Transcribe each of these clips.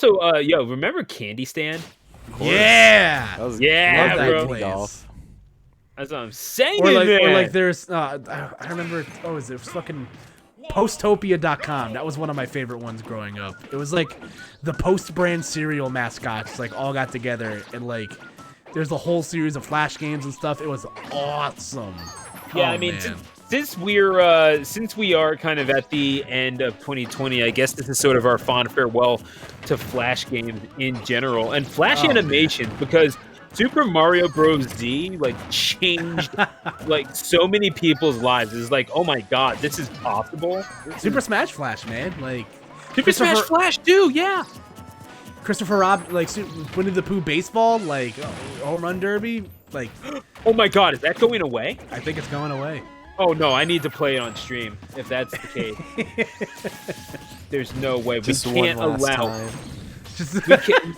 So, yo, remember Candy Stand? Yeah. Yeah, love that bro. place. Golf. That's what I'm saying, Or man. like there's I remember it was fucking Postopia.com. That was one of my favorite ones growing up. It was like the Post brand cereal mascots like all got together and like there's a whole series of Flash games and stuff. It was awesome. Yeah, Oh, I mean, man. since we are kind of at the end of 2020, I guess this is sort of our fond farewell to Flash games in general and Flash animations because Super Mario Bros. Z like changed like so many people's lives. It's like, oh my god, this is possible. Super Smash Flash, man. Like Super Smash Flash, too. Yeah. Christopher Rob, like Winnie the Pooh baseball, like home run derby, like. Oh my god, is that going away? I think it's going away. Oh no, I need to play it on stream if that's the case. There's no way Just we can't one last allow. time. We can't,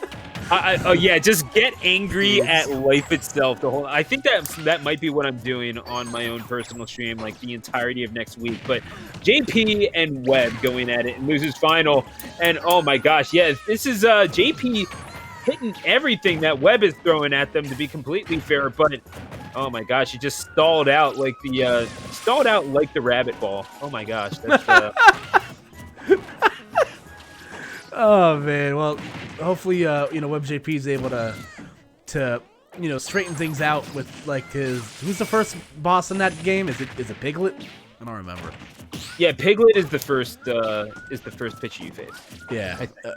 oh yeah, just get angry at life itself. The whole. I think that might be what I'm doing on my own personal stream, like the entirety of next week. But JP and Webb going at it in losers final, and oh my gosh, yeah, this is JP hitting everything that Webb is throwing at them. To be completely fair, but oh my gosh, he just stalled out like the rabbit ball. Oh my gosh, that's. Oh man, well, hopefully, WebbJP is able to straighten things out with like who's the first boss in that game? Is it Piglet? I don't remember. Yeah, Piglet is the first pitcher you face. Yeah. Yeah.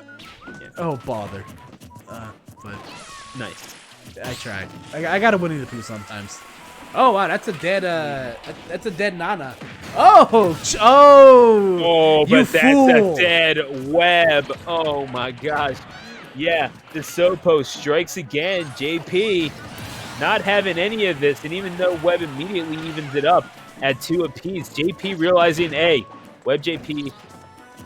Oh bother. But Nice. I try. I gotta Winnie the Pooh sometimes. Oh wow, that's a dead Nana. Oh, Oh, you but that's fool. a dead Webb. Oh my gosh. Yeah, the Sopo strikes again. JP not having any of this, and even though Webb immediately evens it up at 2 apiece, JP realizing, hey, WebbJP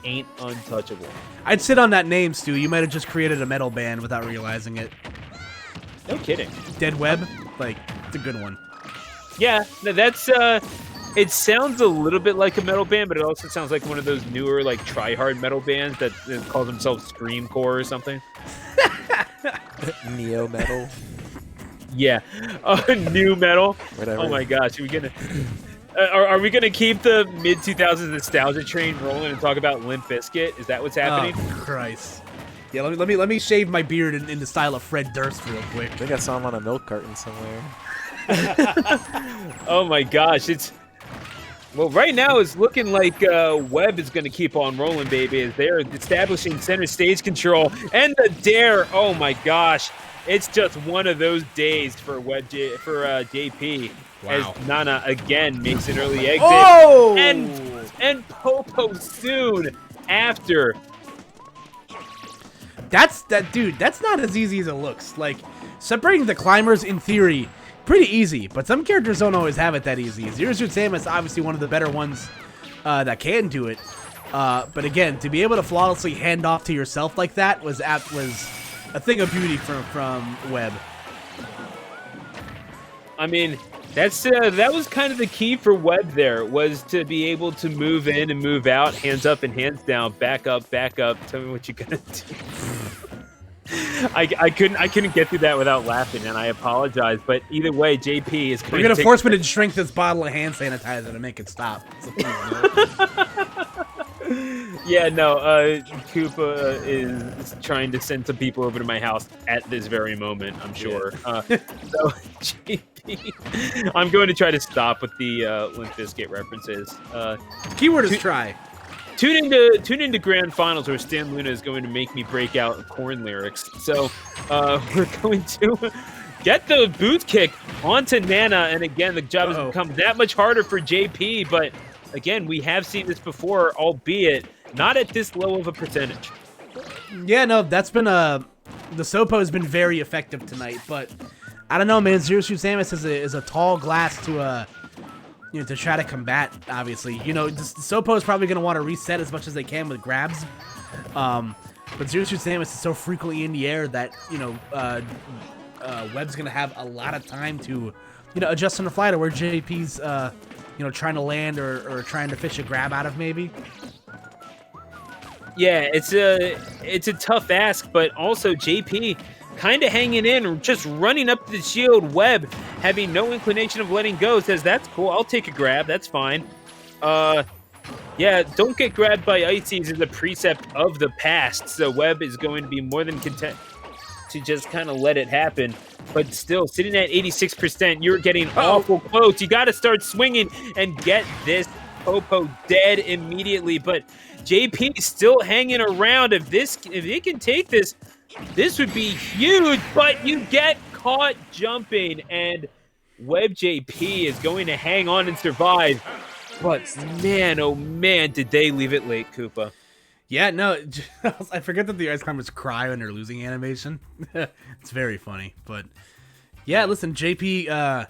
ain't untouchable. I'd sit on that name, Stu. You might have just created a metal band without realizing it. No kidding. Dead Webb, like it's a good one. Yeah, no, that's it sounds a little bit like a metal band, but it also sounds like one of those newer like try-hard metal bands that call themselves Screamcore or something. Neo metal. Yeah, new metal. Whatever. Oh my gosh, are we gonna are we gonna keep the mid 2000s nostalgia train rolling and talk about Limp Bizkit? Is that what's happening? Oh Christ! Yeah, let me shave my beard in the style of Fred Durst real quick. I think I saw him on a milk carton somewhere. Oh my gosh, well, right now it's looking like Webb is going to keep on rolling, baby, as they're establishing center stage control. And the dare, oh my gosh, it's just one of those days for JP. Wow. As Nana again makes an early exit. Oh! And Popo soon after. Dude, that's not as easy as it looks. Like, separating the climbers, in theory, pretty easy, but some characters don't always have it that easy. Zero Suit Samus is obviously one of the better ones that can do it. But again, to be able to flawlessly hand off to yourself like that was a thing of beauty from Webb. I mean, that was kind of the key for Webb there, was to be able to move in and move out, hands up and hands down, back up, tell me what you're gonna do. I couldn't get through that without laughing, and I apologize. But either way, JP is We're gonna force me to drink this bottle of hand sanitizer to make it stop. Yeah, no, Koopa is trying to send some people over to my house at this very moment, I'm sure. So, JP, I'm going to try to stop with the Limp Bizkit references. Keyword is try. Tune into Grand Finals, where Stan Luna is going to make me break out corn lyrics. So we're going to get the boot kick onto Nana, and again, the job has become that much harder for JP. But again, we have seen this before, albeit not at this low of a percentage. Yeah, no, that's been the Sopo has been very effective tonight, but I don't know, man. Zero Suit Samus is a tall glass to to try to combat. Obviously, the Sopo is probably gonna want to reset as much as they can with grabs. But Zero Suit Samus is so frequently in the air that Webb's gonna have a lot of time to adjust on the fly to where JP's trying to land or trying to fish a grab out of maybe. Yeah, it's a tough ask, but also JP kind of hanging in, just running up to the shield. Webb having no inclination of letting go, says that's cool. I'll take a grab. That's fine. Yeah, don't get grabbed by ices is a precept of the past, so Webb is going to be more than content to just kind of let it happen. But still, sitting at 86%, you're getting awful close. You got to start swinging and get this Popo dead immediately. But JP still hanging around. If it can take this, this would be huge. But you get caught jumping, and WebbJP is going to hang on and survive. But man, oh man, did they leave it late, Koopa. Yeah, no, I forget that the ice climbers cry when they're losing animation. It's very funny, but yeah, listen, JP,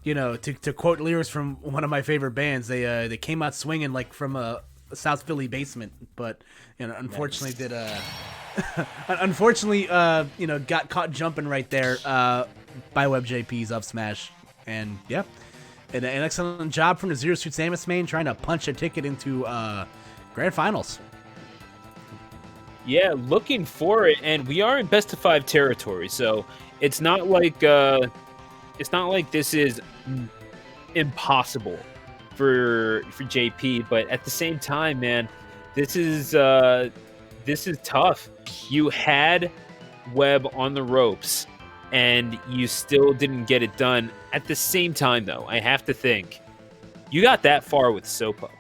you know, to quote lyrics from one of my favorite bands, they came out swinging like from a South Philly basement, but you know, unfortunately you know, got caught jumping right there by WebbJP's up smash, and yeah, an excellent job from the Zero Suit Samus main trying to punch a ticket into Grand Finals. Yeah, looking for it, and we are in best of 5 territory, so it's not like this is impossible for JP, but at the same time, man, this is tough. You had Webb on the ropes, and you still didn't get it done. At the same time, though, I have to think you got that far with Sopo,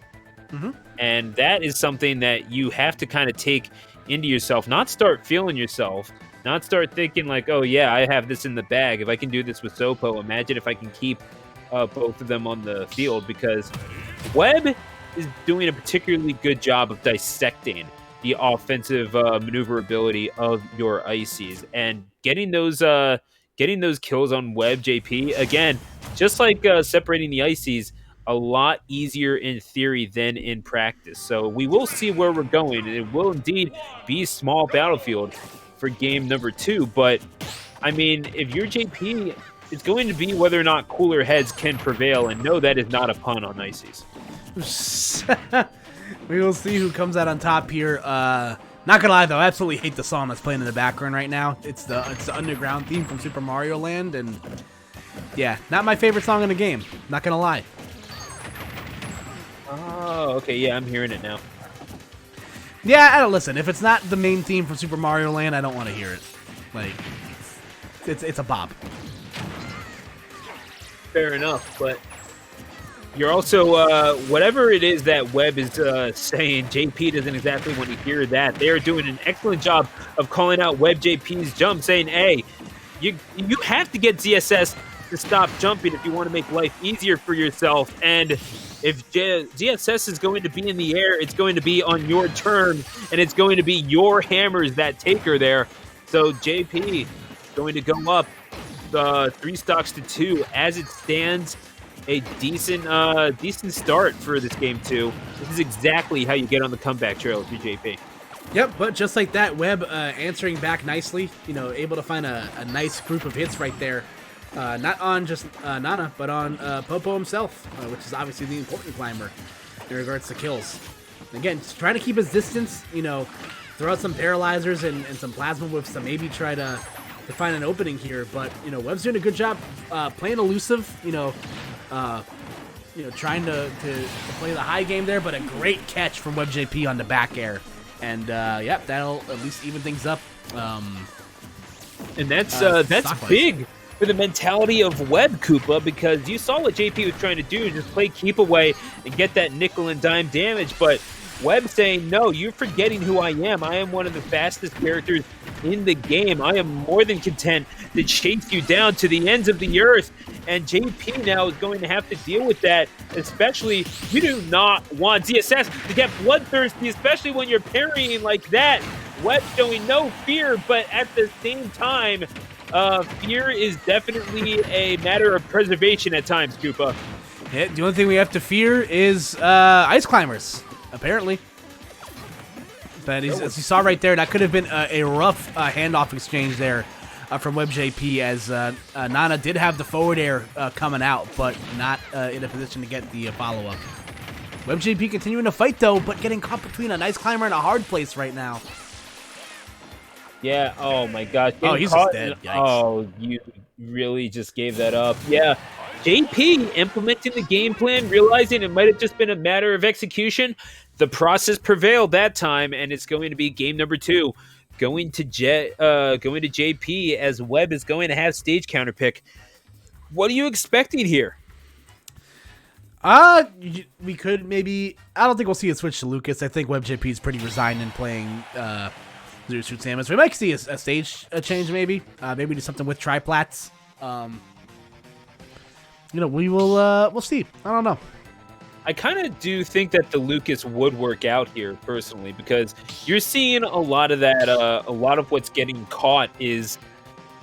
and that is something that you have to kind of take into yourself, not start feeling yourself, not start thinking like, oh yeah, I have this in the bag. If I can do this with Sopo, imagine if I can keep both of them on the field, because Webb is doing a particularly good job of dissecting the offensive maneuverability of your ices and getting those kills on WebbJP. Again, just like separating the ices, a lot easier in theory than in practice. So we will see where we're going, and it will indeed be small battlefield for game number 2. But I mean, if you're JP, it's going to be whether or not cooler heads can prevail, and no, that is not a pun on ices. We will see who comes out on top here. Not gonna lie though, I absolutely hate the song that's playing in the background right now. It's the underground theme from Super Mario Land, and yeah, not my favorite song in the game. Not gonna lie. Oh, okay, yeah, I'm hearing it now. Yeah, I don't listen. If it's not the main theme from Super Mario Land, I don't want to hear it. Like, it's a bop. Fair enough, but you're also, whatever it is that Webb is saying, JP doesn't exactly want to hear that. They are doing an excellent job of calling out WebbJP's jump, saying, hey, you have to get ZSS to stop jumping if you want to make life easier for yourself. And if ZSS is going to be in the air, it's going to be on your turn, and it's going to be your hammers that take her there. So JP is going to go up 3 stocks to 2. As it stands, a decent start for this game 2. This is exactly how you get on the comeback trail if you're JP. Yep, but just like that, Webb answering back nicely, you know, able to find a nice group of hits right there. Not on just Nana, but on Popo himself, which is obviously the important climber in regards to kills. Again, just trying to keep his distance, you know, throw out some paralyzers and some plasma whips to maybe try to find an opening here. But, you know, Webb's doing a good job playing elusive, trying to play the high game there, but a great catch from WebbJP on the back air. And, yep, that'll at least even things up. And that's big for the mentality of Webb, Koopa, because you saw what JP was trying to do, just play keep away and get that nickel and dime damage. But Webb saying, no, you're forgetting who I am. I am one of the fastest characters in the game. I am more than content to chase you down to the ends of the earth. And JP now is going to have to deal with that, especially you do not want ZSS to get bloodthirsty, especially when you're parrying like that. Webb showing no fear, but at the same time, fear is definitely a matter of preservation at times, Koopa. Yeah, the only thing we have to fear is ice climbers, apparently. But as you saw right there, that could have been a rough handoff exchange there from WebbJP, as Nana did have the forward air coming out, but not in a position to get the follow-up. WebbJP continuing to fight, though, but getting caught between a nice climber and a hard place right now. Yeah, oh my gosh. Oh, he's just dead. Yikes. Oh, you really just gave that up. Yeah, JP implementing the game plan, realizing it might have just been a matter of execution. The process prevailed that time, and it's going to be game number 2. Going to JP as Webb is going to have stage counter pick. What are you expecting here? We could maybe... I don't think we'll see a switch to Lucas. I think WebbJP is pretty resigned in playing Zero Suit Samus. We might see a stage change, maybe. Maybe do something with triplats. We'll see. I don't know. I kind of do think that the Lucas would work out here, personally, because you're seeing a lot of that. A lot of what's getting caught is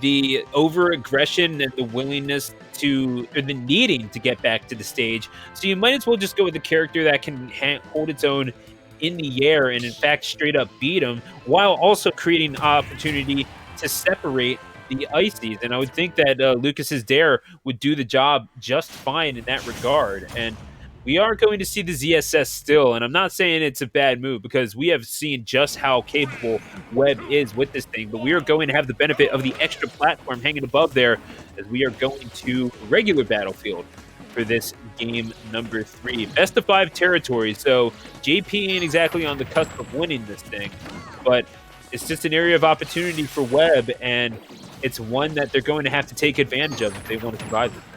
the over-aggression and the willingness to, or the needing to get back to the stage. So you might as well just go with a character that can hold its own in the air and, in fact, straight up beat him, while also creating opportunity to separate the ices. And I would think that Lucas's Dare would do the job just fine in that regard. And we are going to see the ZSS still, and I'm not saying it's a bad move because we have seen just how capable Webb is with this thing, but we are going to have the benefit of the extra platform hanging above there as we are going to regular battlefield for this game number 3. Best of 5 territory, so JP ain't exactly on the cusp of winning this thing, but it's just an area of opportunity for Webb, and it's one that they're going to have to take advantage of if they want to survive this thing.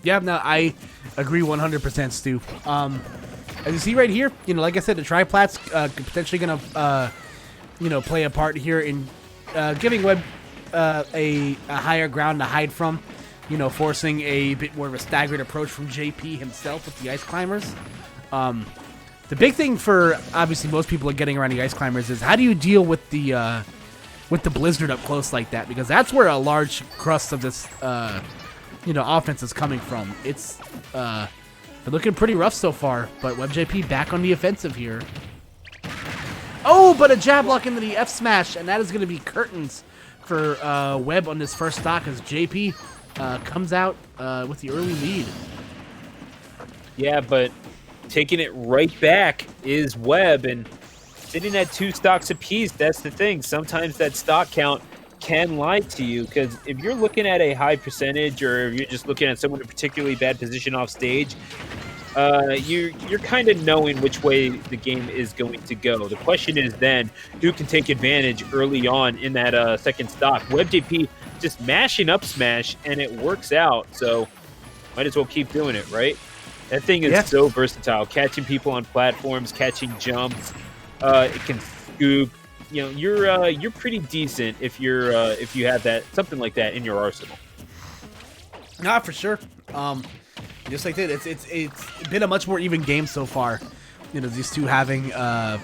Yeah, no, I agree 100%, Stu. As you see right here, like I said, the triplats could potentially going to, play a part here in giving Webb a higher ground to hide from, forcing a bit more of a staggered approach from JP himself with the ice climbers. The big thing for, obviously, most people are getting around the ice climbers is how do you deal with the blizzard up close like that? Because that's where a large crust of this offense is coming from. It's been looking pretty rough so far, but WebbJP back on the offensive here. Oh, but a jab lock into the F smash, and that is going to be curtains for Webb on this first stock as JP comes out with the early lead. Yeah, but taking it right back is Webb, and sitting at 2 stocks apiece. That's the thing. Sometimes that stock count can lie to you, because if you're looking at a high percentage, or if you're just looking at someone in a particularly bad position off stage, you're kind of knowing which way the game is going to go. The question is then who can take advantage early on in that second stock. WebbJP just mashing up smash, and it works out, so might as well keep doing it, right? That thing is so versatile, catching people on platforms, catching jumps. It can scoop. You're pretty decent if you have that, something like that in your arsenal. Nah, for sure. Just like that, it's been a much more even game so far. These two having a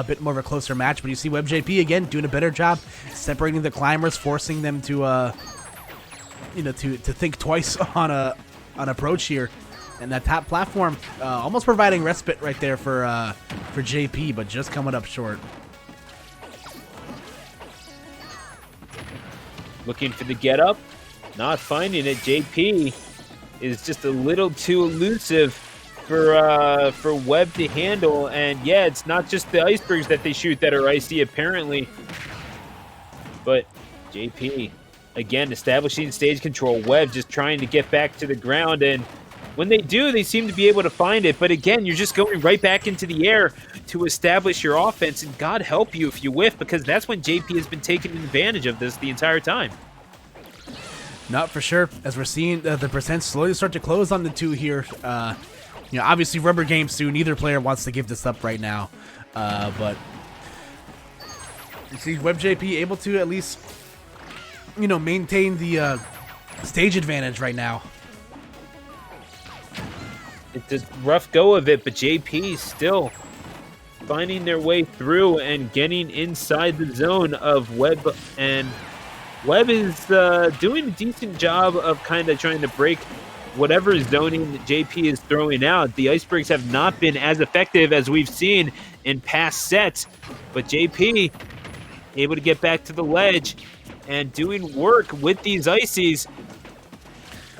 bit more of a closer match, but you see WebbJP again doing a better job separating the climbers, forcing them to to think twice on approach here. And that top platform almost providing respite right there for JP, but just coming up short. Looking for the get up, not finding it. JP is just a little too elusive for Webb to handle, and yeah, it's not just the icebergs that they shoot that are icy apparently, but JP again establishing stage control. Webb just trying to get back to the ground, and when they do, they seem to be able to find it, but again, you're just going right back into the air to establish your offense, and God help you if you whiff, because that's when JP has been taking advantage of this the entire time. Not for sure, as we're seeing the percent slowly start to close on the two here. Obviously rubber game soon. Neither player wants to give this up right now, but you see WebbJP able to at least maintain the stage advantage right now. It's a rough go of it, but JP still finding their way through and getting inside the zone of Webb, and Webb is doing a decent job of kind of trying to break whatever zoning that JP is throwing out. The icebergs have not been as effective as we've seen in past sets, but JP able to get back to the ledge and doing work with these ices.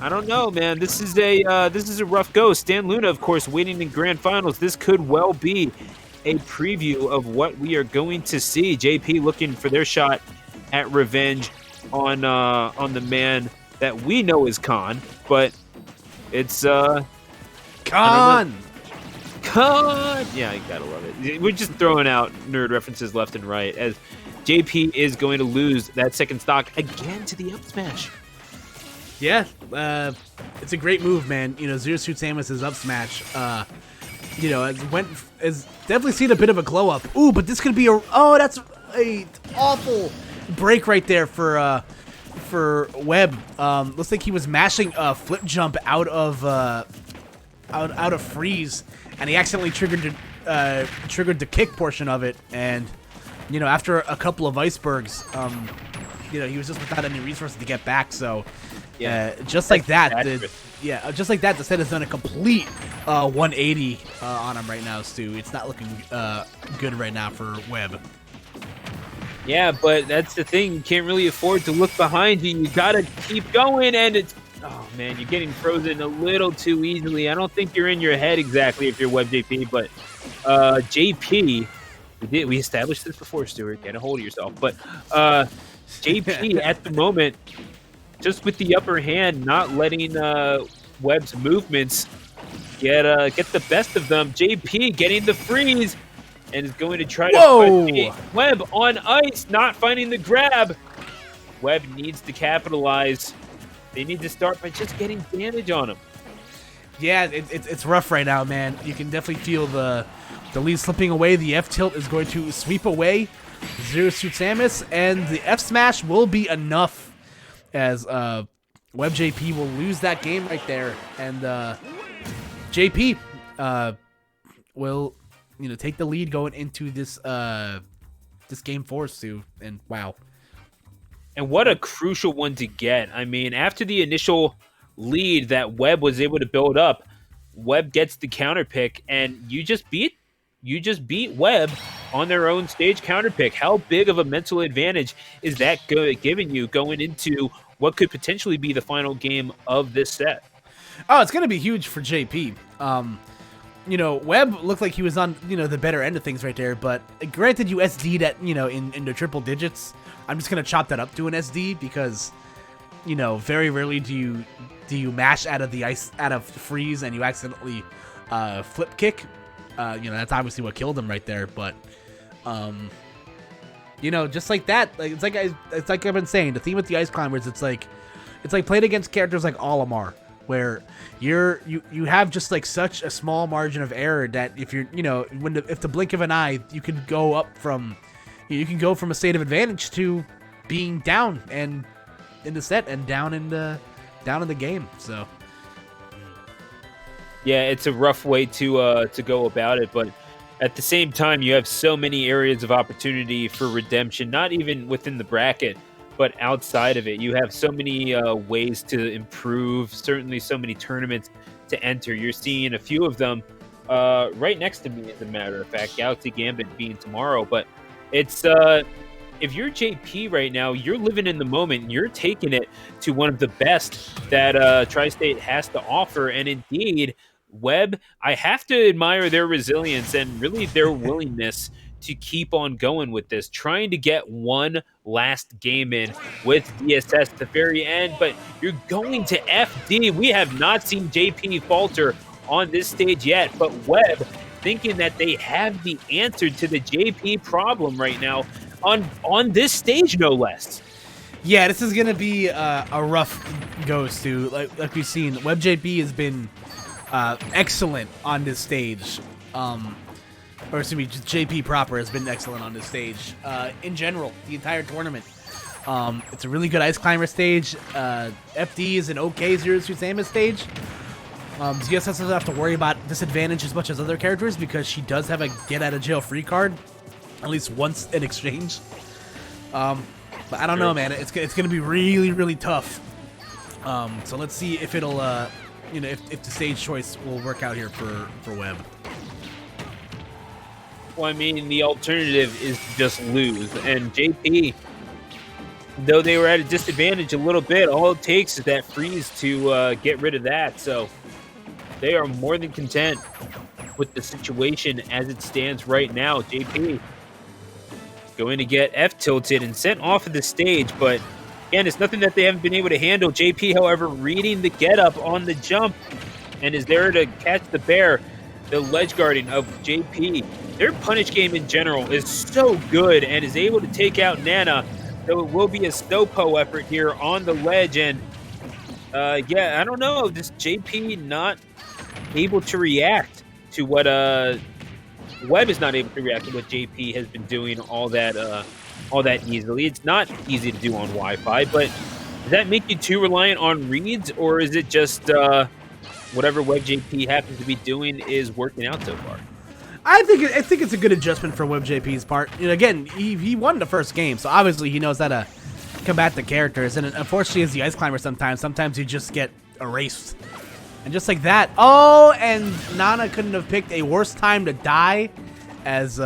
I don't know, man. This is a rough go. Stan Luna, of course, waiting in grand finals. This could well be a preview of what we are going to see. JP looking for their shot at revenge on the man that we know is Khan, but it's Khan. Khan. Yeah, you gotta love it. We're just throwing out nerd references left and right as JP is going to lose that second stock again to the up smash. Yeah, it's a great move, man. You know, Zero Suit Samus' up smash. You know, has definitely seen a bit of a glow up. Ooh, but this could be that's a awful break right there for Webb. Looks like he was mashing a flip jump out of freeze, and he accidentally triggered the kick portion of it. And you know, after a couple of icebergs, you know, he was just without any resources to get back. So. Yeah, just like that, the set has done a complete 180 on him right now, Stu. It's not looking good right now for Webb. Yeah, but that's the thing. You can't really afford to look behind you. You gotta keep going, and it's oh man, you're getting frozen a little too easily. I don't think you're in your head exactly if you're WebbJP, but JP, we established this before, Stuart. Get a hold of yourself, but JP at the moment. Just with the upper hand, not letting Webb's movements get the best of them. JP getting the freeze and is going to try to put Webb on ice, not finding the grab. Webb needs to capitalize. They need to start by just getting damage on him. Yeah, it's rough right now, man. You can definitely feel the lead slipping away. The F tilt is going to sweep away Zero Suit Samus, and the F smash will be enough. As WebbJP will lose that game right there, and JP will, you know, take the lead going into this game 4, Stu. And wow, and what a crucial one to get. I mean, after the initial lead that Webb was able to build up, Webb gets the counter pick, and you just beat Webb on their own stage counter pick. How big of a mental advantage is that giving you going into what could potentially be the final game of this set? Oh, it's going to be huge for JP. You know, Webb looked like he was on, you know, the better end of things right there, but granted you SD'd at, you know, in the triple digits. I'm just going to chop that up to an SD because, you know, very rarely do you mash out of the ice, out of freeze, and you accidentally flip kick. You know, that's obviously what killed him right there, but you know, just like that, like it's like I've been saying, the theme with the Ice Climbers, it's like playing against characters like Olimar, where you have just like such a small margin of error that if you're, you know, if the blink of an eye, you can go from a state of advantage to being down and in the set and down in the game. So yeah, it's a rough way to go about it, but at the same time, you have so many areas of opportunity for redemption, not even within the bracket, but outside of it. You have so many ways to improve, certainly so many tournaments to enter. You're seeing a few of them right next to me, as a matter of fact, Galaxy Gambit being tomorrow. But it's if you're JP right now, you're living in the moment, and you're taking it to one of the best that Tri-State has to offer. And indeed, Webb, I have to admire their resilience and really their willingness to keep on going with this, trying to get one last game in with DSS at the very end. But you're going to FD. We have not seen JP falter on this stage yet, but Webb thinking that they have the answer to the JP problem right now on this stage, no less. Yeah, this is gonna be a rough go, Stu. Like we've seen, WebbJP has been excellent on this stage. Or excuse me, just JP proper has been excellent on this stage. In general, the entire tournament. It's a really good Ice Climber stage. FD is an okay Zero Suit Samus stage. ZSS doesn't have to worry about disadvantage as much as other characters because she does have a get out of jail free card, at least once in exchange. But I don't know, man. It's gonna be really, really tough. So let's see if it'll, you know, if the stage choice will work out here for Webb. Well, I mean, the alternative is to just lose, and JP though they were at a disadvantage a little bit, all it takes is that freeze to get rid of that. So they are more than content with the situation as it stands right now. JP going to get F-tilted and sent off of the stage, but again, it's nothing that they haven't been able to handle. JP, however, reading the get-up on the jump and is there to catch the bear. The ledge guarding of JP. Their punish game in general is so good and is able to take out Nana. So it will be a Stopo effort here on the ledge. And yeah, I don't know. This JP not able to react to what Webb is not able to react to what JP has been doing all that easily. It's not easy to do on Wi-Fi, but does that make you too reliant on reads, or is it just whatever WebbJP happens to be doing is working out so far? I think it's a good adjustment for WebbJP's part. You know, again, he won the first game, so obviously he knows how to combat the characters. And unfortunately, as the Ice Climber, sometimes you just get erased. And just like that, oh, and Nana couldn't have picked a worse time to die, as you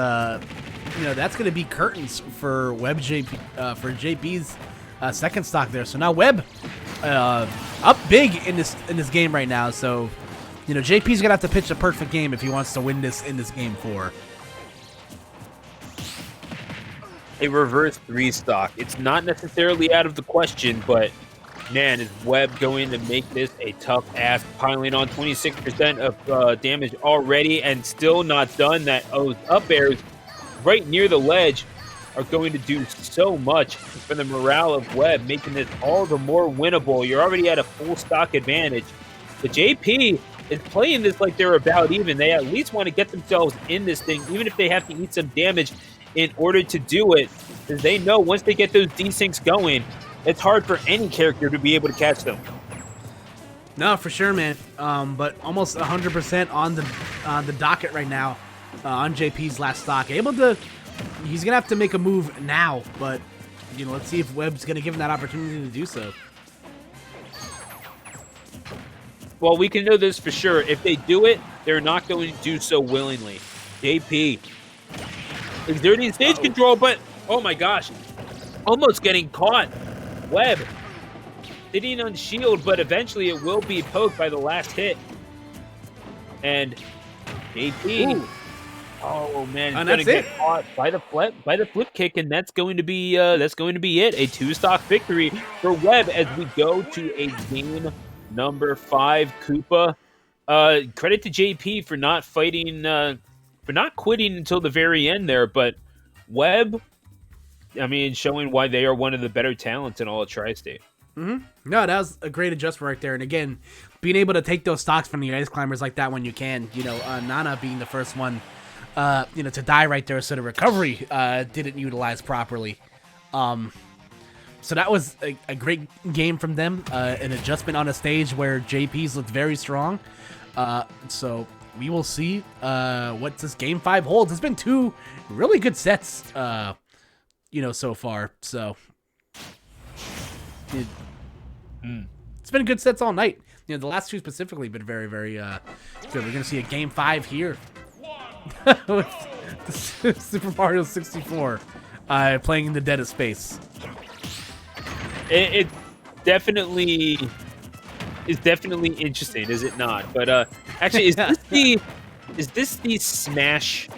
know, that's going to be curtains for WebbJP, for JP's second stock there. So now Webb up big in this game right now. So, you know, JP's gonna have to pitch a perfect game if he wants to win this in this game 4. A reverse 3 stock. It's not necessarily out of the question, but man, is Webb going to make this a tough ask, piling on 26% of damage already and still not done. That up airs right near the ledge are going to do so much for the morale of Webb, making this all the more winnable. You're already at a full stock advantage. But JP is playing this like they're about even. They at least want to get themselves in this thing, even if they have to eat some damage in order to do it, because they know once they get those desyncs going, it's hard for any character to be able to catch them. No, for sure, man. But almost 100% on the docket right now on JP's last stock. He's gonna have to make a move now, but you know, let's see if Webb's gonna give him that opportunity to do so. Well, we can know this for sure. If they do it, they're not going to do so willingly. JP exerting stage control, but oh my gosh, almost getting caught. Webb sitting on shield, but eventually it will be poked by the last hit. And JP, oh man, he's gonna get caught by the flip kick, and that's going to be it. A 2-stock victory for Webb as we go to a game number 5. Koopa, credit to JP for not fighting, for not quitting until the very end there, but Webb, I mean, showing why they are one of the better talents in all of Tri-State. No, that was a great adjustment right there. And again, being able to take those stocks from the Ice Climbers like that when you can, you know, Nana being the first one, you know, to die right there, so the recovery didn't utilize properly. So that was a great game from them, an adjustment on a stage where JP's looked very strong. So we will see what this game 5 holds. It's been 2 really good sets, you know, so far. So it's been good sets all night. You know, the last 2 specifically been very, very good. We're gonna see a game 5 here with Super Mario 64 playing in the dead of space. It definitely is definitely interesting, is it not? But actually, is this the Smash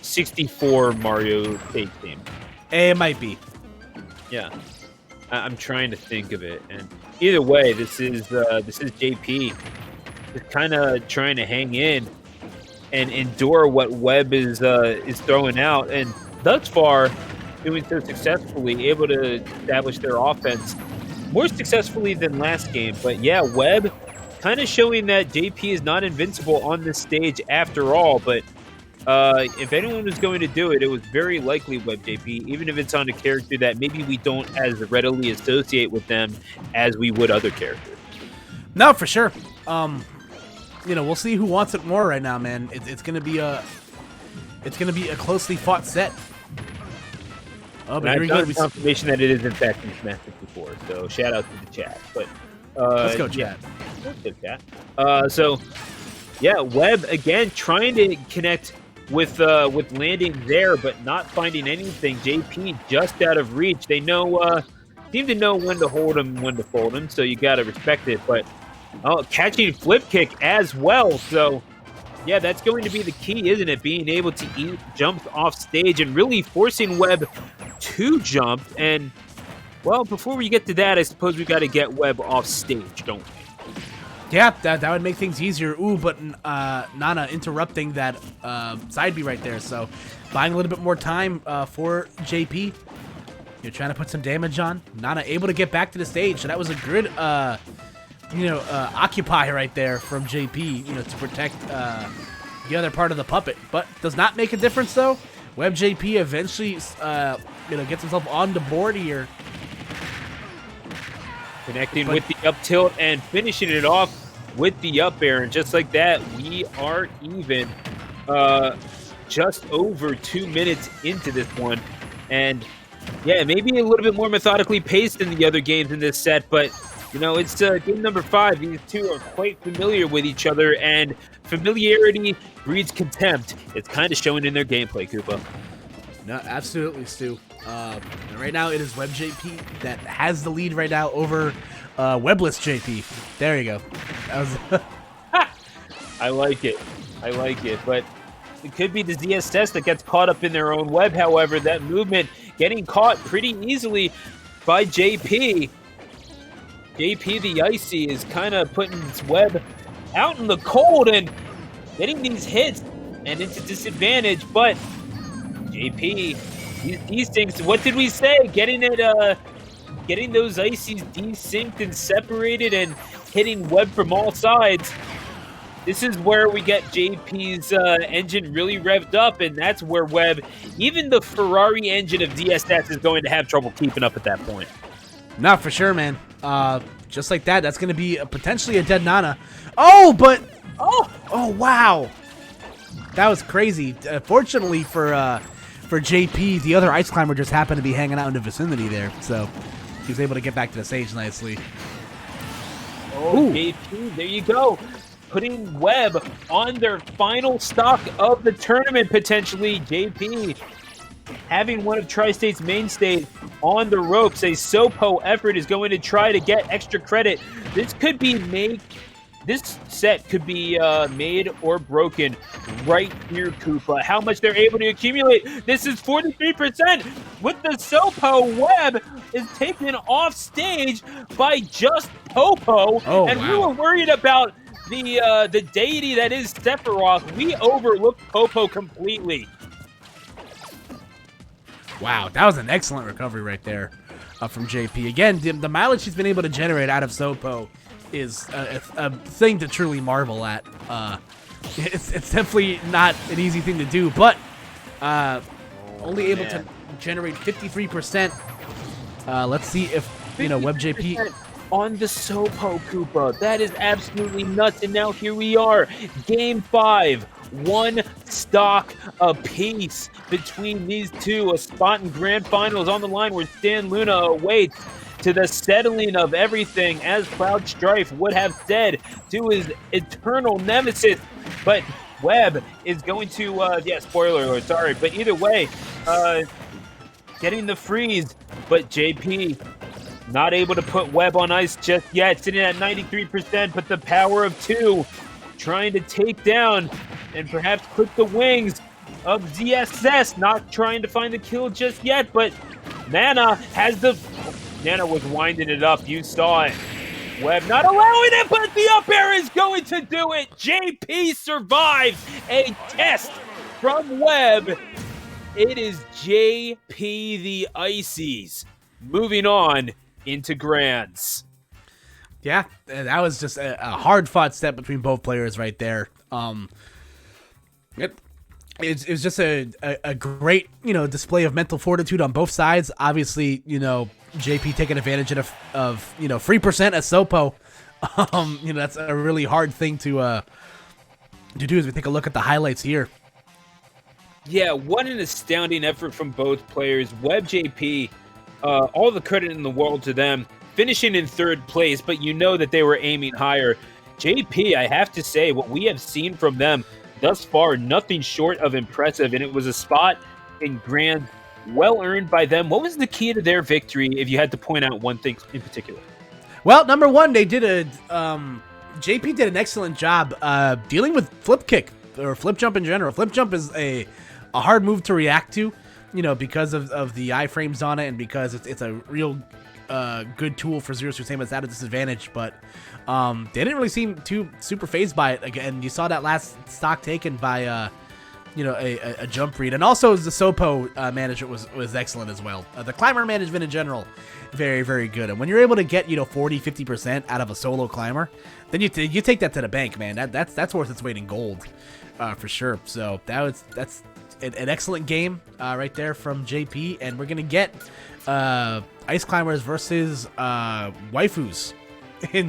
64 Mario stage game? It might be. Yeah, I'm trying to think of it, and either way, this is JP just kind of trying to hang in and endure what Webb is throwing out, and thus far doing so successfully, able to establish their offense more successfully than last game. But yeah, Webb kind of showing that JP is not invincible on this stage after all. But if anyone was going to do it, it was very likely WebbJP, even if it's on a character that maybe we don't as readily associate with them as we would other characters. No, for sure. You know, we'll see who wants it more right now, man. It's gonna be a closely fought set. Oh, but here we go. Confirmation that it is in fact in Smash 64. So shout out to the chat. But let's go, chat. Yeah, let's go, chat. So yeah, Webb again trying to connect with landing there, but not finding anything. JP just out of reach. They know seem to know when to hold him, when to fold him, so you got to respect it. But catching flip kick as well. So, yeah, that's going to be the key, isn't it? Being able to eat jumps off stage and really forcing Webb to jump. And, well, before we get to that, I suppose we got to get Webb off stage, don't we? Yeah, that would make things easier. Ooh, but Nana interrupting that side B right there. So buying a little bit more time for JP. You're trying to put some damage on. Nana able to get back to the stage. So that was a good, occupy right there from JP, to protect the other part of the puppet. But does not make a difference, though. WebbJP eventually, gets himself on the board here. Connecting with the up tilt and finishing it off with the up air. And just like that, we are even just over 2 minutes into this one. And, yeah, maybe a little bit more methodically paced than the other games in this set. But, it's game number 5. These two are quite familiar with each other. And familiarity breeds contempt. It's kind of showing in their gameplay, Koopa. No, absolutely, Stu. Right now, it is WebbJP that has the lead right now over Webless JP. There you go. That was I like it. But it could be the ZSS that gets caught up in their own web, however. That movement getting caught pretty easily by JP. JP the Icy is kind of putting his web out in the cold and getting these hits and into disadvantage, but JP, these things, what did we say? Getting those ices desynced and separated and hitting Webb from all sides. This is where we get JP's engine really revved up, and that's where Webb, even the Ferrari engine of DSS, is going to have trouble keeping up at that point. Not for sure, man. Just like that, that's going to be potentially a dead Nana. Oh, wow. That was crazy. Fortunately for JP, the other ice climber just happened to be hanging out in the vicinity there, so he was able to get back to the stage nicely. Oh, JP, there you go. Putting Webb on their final stock of the tournament, potentially. JP having one of Tri-State's mainstays on the ropes. A Sopo effort is going to try to get extra credit. This set could be made or broken right here, Koopa. How much they're able to accumulate. This is 43% with the Sopo. Webb is taken off stage by just Popo. Oh, and wow. We were worried about the deity that is Sephiroth. We overlooked Popo completely. Wow, that was an excellent recovery right there from JP. Again, the mileage he's been able to generate out of Sopo is a thing to truly marvel at. It's definitely not an easy thing to do, but only able to generate 53%. Let's see if WebbJP on the Sopo, Koopa. That is absolutely nuts. And now here we are, game 5. 1 stock apiece between these two. A spot in grand finals on the line where Stan Luna awaits to the settling of everything, as Cloud Strife would have said, to his eternal nemesis. But Webb is going to, spoiler alert, sorry. But either way, getting the freeze. But JP not able to put Webb on ice just yet, sitting at 93%, but the power of 2 trying to take down and perhaps clip the wings of ZSS, not trying to find the kill just yet, but Nana was winding it up. You saw it. Webb not allowing it, but the up air is going to do it. JP survives a test from Webb. It is JP the Ices moving on into Grands. Yeah, that was just a hard-fought step between both players right there. It was just a great, display of mental fortitude on both sides. Obviously, JP taking advantage of free percent as Sopo. That's a really hard thing to do as we take a look at the highlights here. Yeah, what an astounding effort from both players. WebbJP, all the credit in the world to them, finishing in 3rd place, but that they were aiming higher. JP, I have to say, what we have seen from them thus far, nothing short of impressive, and it was a spot in Grand well earned by them. What was the key to their victory if you had to point out one thing in particular? Well, number one, they did JP did an excellent job dealing with flip kick or flip jump in general. Flip jump is a hard move to react to, because of the iframes on it and because it's a real good tool for Zero Suit Samus at a disadvantage. But they didn't really seem too super phased by it. Again, you saw that last stock taken by a jump read, and also the Sopo management was excellent as well. The climber management in general, very, very good. And when you're able to get 40-50% out of a solo climber, then you take that to the bank, man. That's worth its weight in gold, for sure. So that's an excellent game right there from JP, and we're gonna get ice climbers versus waifus in